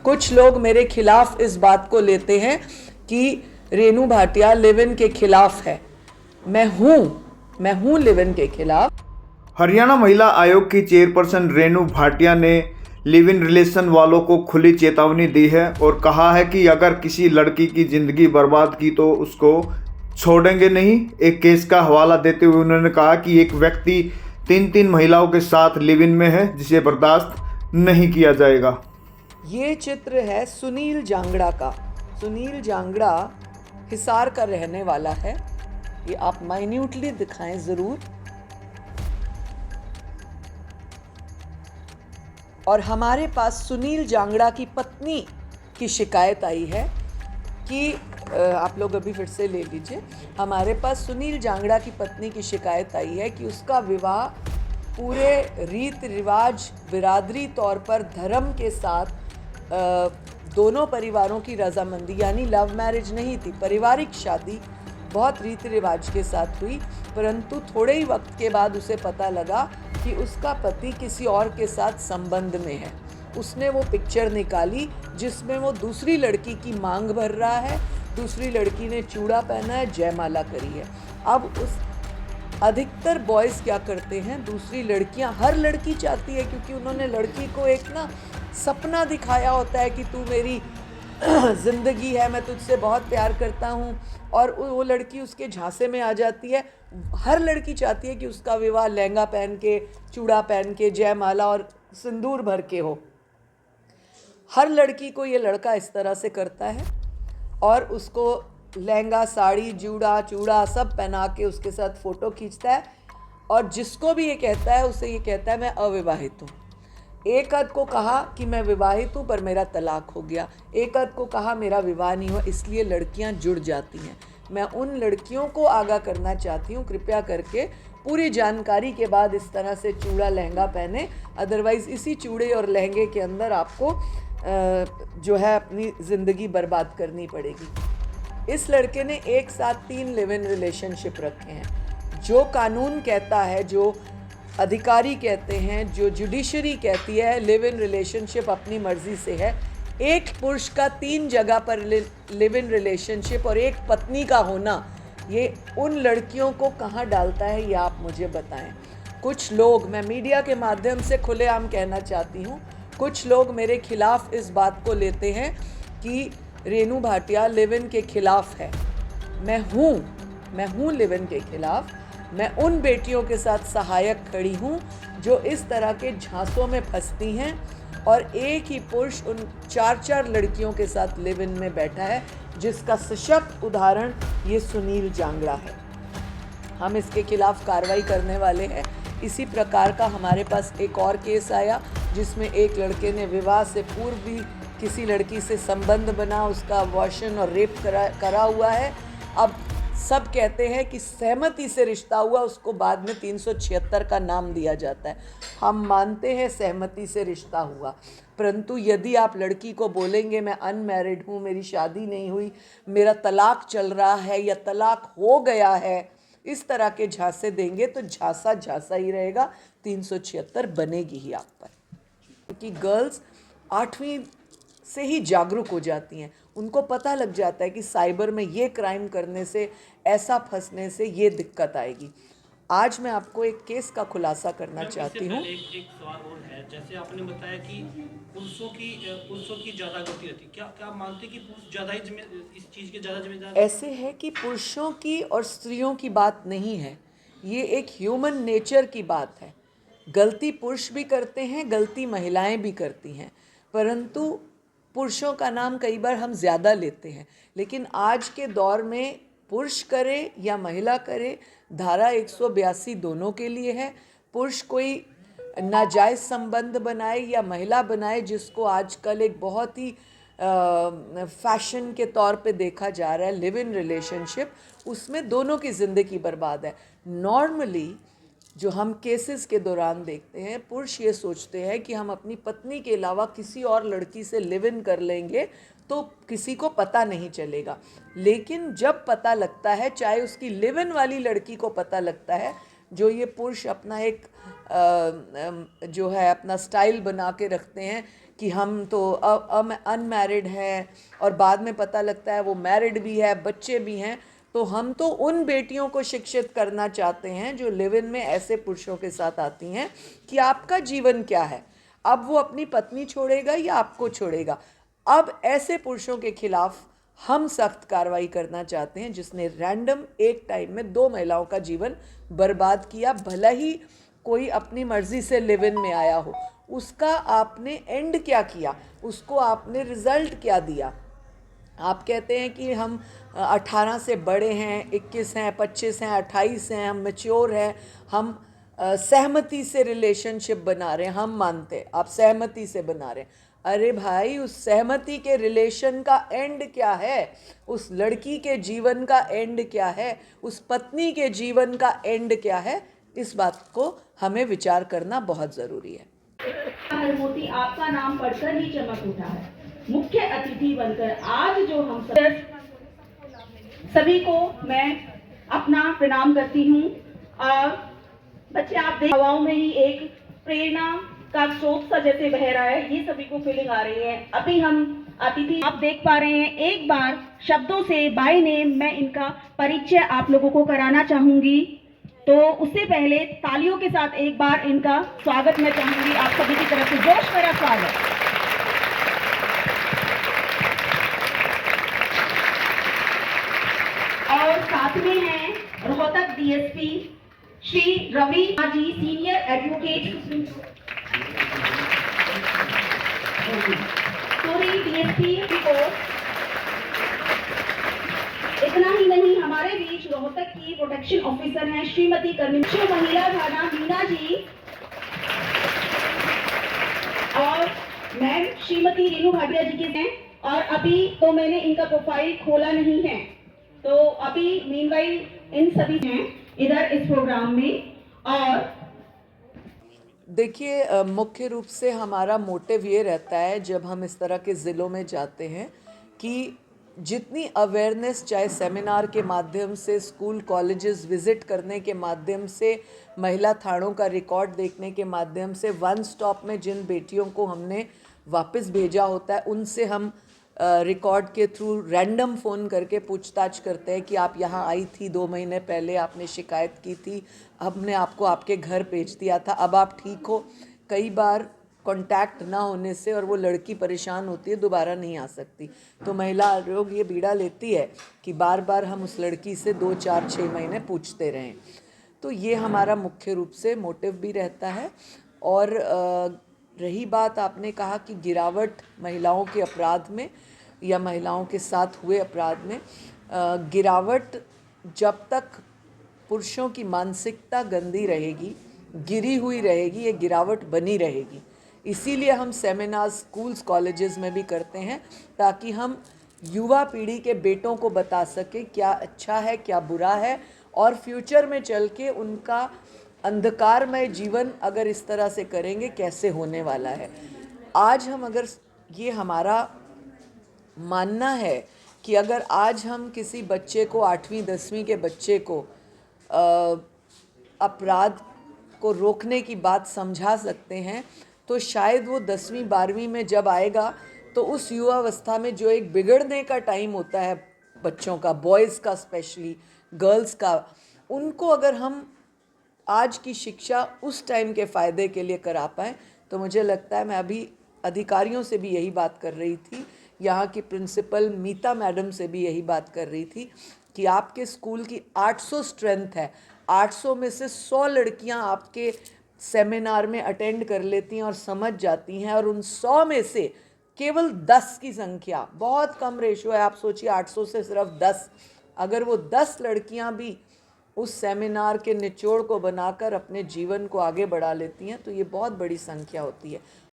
कुछ लोग मेरे खिलाफ इस बात को लेते हैं कि रेनू भाटिया लिव इन के खिलाफ है। मैं हूं लिव इन के खिलाफ। हरियाणा महिला आयोग की चेयरपर्सन रेनू भाटिया ने लिव इन रिलेशन वालों को खुली चेतावनी दी है और कहा है कि अगर किसी लड़की की जिंदगी बर्बाद की तो उसको छोड़ेंगे नहीं। एक केस का हवाला देते हुए उन्होंने कहा कि एक व्यक्ति 3 महिलाओं के साथ लिव इन में है जिसे बर्दाश्त नहीं किया जाएगा। ये चित्र है सुनील जांगड़ा का। सुनील जांगड़ा हिसार का रहने वाला है। ये आप माइन्यूटली दिखाएं जरूर। और हमारे पास सुनील जांगड़ा की पत्नी की शिकायत आई है कि आप लोग अभी फिर से ले लीजिए। हमारे पास सुनील जांगड़ा की पत्नी की शिकायत आई है कि उसका विवाह पूरे रीत रिवाज बिरादरी तौर पर धर्म के साथ दोनों परिवारों की रजामंदी यानी लव मैरिज नहीं थी, पारिवारिक शादी बहुत रीति रिवाज के साथ हुई। परंतु थोड़े ही वक्त के बाद उसे पता लगा कि उसका पति किसी और के साथ संबंध में है। उसने वो पिक्चर निकाली जिसमें वो दूसरी लड़की की मांग भर रहा है, दूसरी लड़की ने चूड़ा पहना है, जयमाला करी है। अब उस अधिकतर बॉयज़ क्या करते हैं, दूसरी लड़कियां, हर लड़की चाहती है क्योंकि उन्होंने लड़की को एक ना सपना दिखाया होता है कि तू मेरी ज़िंदगी है, मैं तुझसे बहुत प्यार करता हूँ, और वो लड़की उसके झांसे में आ जाती है। हर लड़की चाहती है कि उसका विवाह लहंगा पहन के, चूड़ा पहन के, जयमाला और सिंदूर भर के हो। हर लड़की को ये लड़का इस तरह से करता है और उसको लहंगा, साड़ी, जूड़ा, चूड़ा सब पहना के उसके साथ फ़ोटो खींचता है। और जिसको भी ये कहता है उसे ये कहता है मैं अविवाहित हूँ। एक आध को कहा कि मैं विवाहित हूँ पर मेरा तलाक हो गया, एक आध को कहा मेरा विवाह नहीं हुआ, इसलिए लड़कियाँ जुड़ जाती हैं। मैं उन लड़कियों को आगाह करना चाहती हूँ, कृपया करके पूरी जानकारी के बाद इस तरह से चूड़ा लहंगा पहने, अदरवाइज़ इसी चूड़े और लहंगे के अंदर आपको जो है अपनी ज़िंदगी बर्बाद करनी पड़ेगी। इस लड़के ने एक साथ 3 लिव इन रिलेशनशिप रखे हैं। जो कानून कहता है, जो अधिकारी कहते हैं, जो जुडिशरी कहती है लिव इन रिलेशनशिप अपनी मर्जी से है। एक पुरुष का 3 जगह पर लिव इन रिलेशनशिप और एक पत्नी का होना, ये उन लड़कियों को कहाँ डालता है ये आप मुझे बताएं। कुछ लोग, मैं मीडिया के माध्यम से खुलेआम कहना चाहती हूँ, कुछ लोग मेरे खिलाफ इस बात को लेते हैं कि रेनू भाटिया लिव इन के खिलाफ है। मैं हूँ लिव इन के खिलाफ। मैं उन बेटियों के साथ सहायक खड़ी हूँ जो इस तरह के झांसों में फंसती हैं और एक ही पुरुष उन 4 लड़कियों के साथ लिव इन में बैठा है, जिसका सशक्त उदाहरण ये सुनील जांगड़ा है। हम इसके खिलाफ कार्रवाई करने वाले हैं। इसी प्रकार का हमारे पास एक और केस आया जिसमें एक लड़के ने विवाह से पूर्व भी किसी लड़की से संबंध बना, उसका अबॉर्शन और रेप करा हुआ है। अब सब कहते हैं कि सहमति से रिश्ता हुआ, उसको बाद में 376 का नाम दिया जाता है। हम मानते हैं सहमति से रिश्ता हुआ, परंतु यदि आप लड़की को बोलेंगे मैं अनमैरिड हूँ, मेरी शादी नहीं हुई, मेरा तलाक चल रहा है या तलाक हो गया है, इस तरह के झांसे देंगे तो झांसा झांसा ही रहेगा, 376 बनेगी ही आप पर। क्योंकि गर्ल्स 8वीं से ही जागरूक हो जाती हैं, उनको पता लग जाता है कि साइबर में ये क्राइम करने से, ऐसा फंसने से ये दिक्कत आएगी। आज मैं आपको एक केस का खुलासा करना चाहती हूँ। एक सवाल और है, जैसे आपने बताया कि पुरुषों की ज़्यादा गलती रहती, क्या आप मानते हैं कि पुरुष ज़्यादा ही इस चीज़ के ज़्यादा जिम्मेदार? ऐसे है कि पुरुषों की और स्त्रियों की बात नहीं है, ये एक ह्यूमन नेचर की बात है। गलती पुरुष भी करते हैं, गलती महिलाएं भी करती हैं, परंतु पुरुषों का नाम कई बार हम ज़्यादा लेते हैं। लेकिन आज के दौर में पुरुष करे या महिला करे, धारा 182 दोनों के लिए है। पुरुष कोई नाजायज़ संबंध बनाए या महिला बनाए, जिसको आजकल एक बहुत ही फैशन के तौर पे देखा जा रहा है, लिव इन रिलेशनशिप, उसमें दोनों की ज़िंदगी बर्बाद है। नॉर्मली जो हम केसेस के दौरान देखते हैं, पुरुष ये सोचते हैं कि हम अपनी पत्नी के अलावा किसी और लड़की से लिव इन कर लेंगे तो किसी को पता नहीं चलेगा। लेकिन जब पता लगता है, चाहे उसकी लिव इन वाली लड़की को पता लगता है, जो ये पुरुष अपना एक जो है अपना स्टाइल बना के रखते हैं कि हम तो अनमैरिड हैं और बाद में पता लगता है वो मैरिड भी है, बच्चे भी हैं, तो हम तो उन बेटियों को शिक्षित करना चाहते हैं जो लिव इन में ऐसे पुरुषों के साथ आती हैं कि आपका जीवन क्या है, अब वो अपनी पत्नी छोड़ेगा या आपको छोड़ेगा। अब ऐसे पुरुषों के खिलाफ हम सख्त कार्रवाई करना चाहते हैं जिसने रैंडम एक टाइम में 2 महिलाओं का जीवन बर्बाद किया, भला ही कोई अपनी मर्जी से लिव इन में आया हो। उसका आपने एंड क्या किया, उसको आपने रिजल्ट क्या दिया। आप कहते हैं कि हम 18 से बड़े हैं, 21 हैं, 25 हैं, 28 हैं, हम मैच्योर हैं, हम सहमति से रिलेशनशिप बना रहे हैं, हम मानते हैं आप सहमति से बना रहे हैं। अरे भाई, उस सहमति के रिलेशन का एंड क्या है, उस लड़की के जीवन का एंड क्या है, उस पत्नी के जीवन का एंड क्या है, इस बात को हमें विचार करना बहुत ज़रूरी है। मोती आपका नाम पढ़कर ही चमक उठा है, मुख्य अतिथि बनकर आज जो हम सभी को मैं अपना प्रणाम करती हूँ। और बच्चे आप देख हवाओं में ही एक प्रेरणा का स्रोत सा जैसे बह रहा है, ये सभी को फीलिंग आ रही है। अभी हम अतिथि आप देख पा रहे हैं, एक बार शब्दों से बाय नेम मैं इनका परिचय आप लोगों को कराना चाहूंगी। तो उससे पहले तालियों के साथ एक बार इनका स्वागत मैं चाहूंगी, आप सभी की तरफ से जोश भरा स्वागत। और साथ में हैं Rohtak DSP Shri Ravi ji, senior advocate Suri DSP report. इतना ही नहीं, हमारे बीच रोहतक की प्रोटेक्शन ऑफिसर हैं श्रीमती कर्मिशो महिला थाना मीना जी, और मैम श्रीमती रेणु भाटिया जी के हैं। और अभी तो मैंने इनका प्रोफाइल खोला नहीं है, तो अभी मीनवाइल इन सभी हैं इधर इस प्रोग्राम में। और देखिए, मुख्य रूप से हमारा मोटिव ये रहता है जब हम इस तरह के ज़िलों में जाते हैं कि जितनी अवेयरनेस, चाहे सेमिनार के माध्यम से, स्कूल कॉलेजेस विज़िट करने के माध्यम से, महिला थानों का रिकॉर्ड देखने के माध्यम से, वन स्टॉप में जिन बेटियों को हमने वापस भेजा होता है उनसे हम रिकॉर्ड के थ्रू रैंडम फ़ोन करके पूछताछ करते हैं कि आप यहाँ आई थी 2 महीने पहले, आपने शिकायत की थी, हमने आपको आपके घर भेज दिया था, अब आप ठीक हो। कई बार कांटेक्ट ना होने से और वो लड़की परेशान होती है, दोबारा नहीं आ सकती, तो महिला आयोग ये बीड़ा लेती है कि बार बार हम उस लड़की से 2, 4, 6 महीने पूछते रहें। तो ये हमारा मुख्य रूप से मोटिव भी रहता है। और रही बात, आपने कहा कि गिरावट महिलाओं के अपराध में या महिलाओं के साथ हुए अपराध में, गिरावट जब तक पुरुषों की मानसिकता गंदी रहेगी, गिरी हुई रहेगी, ये गिरावट बनी रहेगी। इसीलिए हम सेमिनार स्कूल्स कॉलेजेस में भी करते हैं ताकि हम युवा पीढ़ी के बेटों को बता सकें क्या अच्छा है, क्या बुरा है, और फ्यूचर में चल के उनका अंधकारमय जीवन अगर इस तरह से करेंगे कैसे होने वाला है। आज हम अगर, ये हमारा मानना है कि अगर आज हम किसी बच्चे को, 8वीं 10वीं के बच्चे को अपराध को रोकने की बात समझा सकते हैं, तो शायद वो 10वीं 12वीं में जब आएगा तो उस युवावस्था में जो एक बिगड़ने का टाइम होता है बच्चों का, बॉयज़ का स्पेशली, गर्ल्स का, उनको अगर हम आज की शिक्षा उस टाइम के फ़ायदे के लिए करा पाएँ तो मुझे लगता है, मैं अभी अधिकारियों से भी यही बात कर रही थी, यहाँ की प्रिंसिपल मीता मैडम से भी यही बात कर रही थी कि आपके स्कूल की 800 स्ट्रेंथ है, 800 में से 100 लड़कियाँ आपके सेमिनार में अटेंड कर लेती हैं और समझ जाती हैं, और उन 100 में से केवल 10 की संख्या, बहुत कम रेशो है, आप सोचिए 800 से सिर्फ 10, अगर वो 10 लड़कियां भी उस सेमिनार के निचोड़ को बनाकर अपने जीवन को आगे बढ़ा लेती हैं तो ये बहुत बड़ी संख्या होती है।